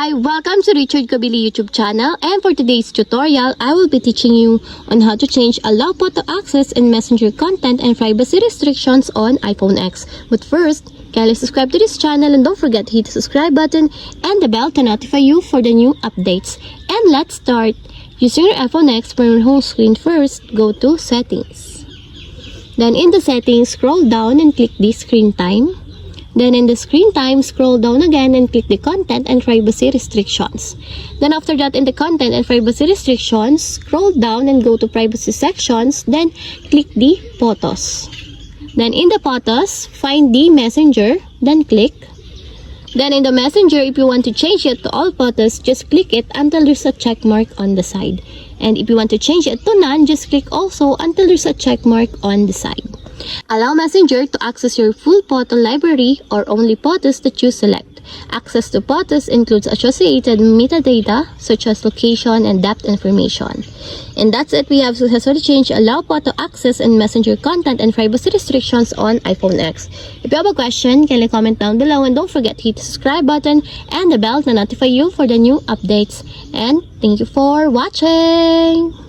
Hi! Welcome to Richard Cabile YouTube channel, and for today's tutorial, I will be teaching you on how to change allow photo access and messenger content and privacy restrictions on iPhone X. But first, kindly subscribe to this channel and don't forget to hit the subscribe button and the bell to notify you for the new updates. And let's start! Using your iPhone X from your home screen first, go to Settings. Then in the settings, scroll down and click the Screen Time. Then in the screen time, scroll down again and click the content and privacy restrictions. Then after that, in the content and privacy restrictions, scroll down and go to privacy sections, then click the photos. Then in the photos, find the messenger, then click. Then in the messenger, if you want to change it to all photos, just click it until there's a check mark on the side. And if you want to change it to none, just click also until there's a check mark on the side. Allow Messenger to access your full photo library or only photos that you select. Access to photos includes associated metadata such as location and depth information. And that's it. We have successfully changed allow photo access and messenger content and privacy restrictions on iPhone X. If you have a question, kindly comment down below and don't forget to hit the subscribe button and the bell to notify you for the new updates. And thank you for watching!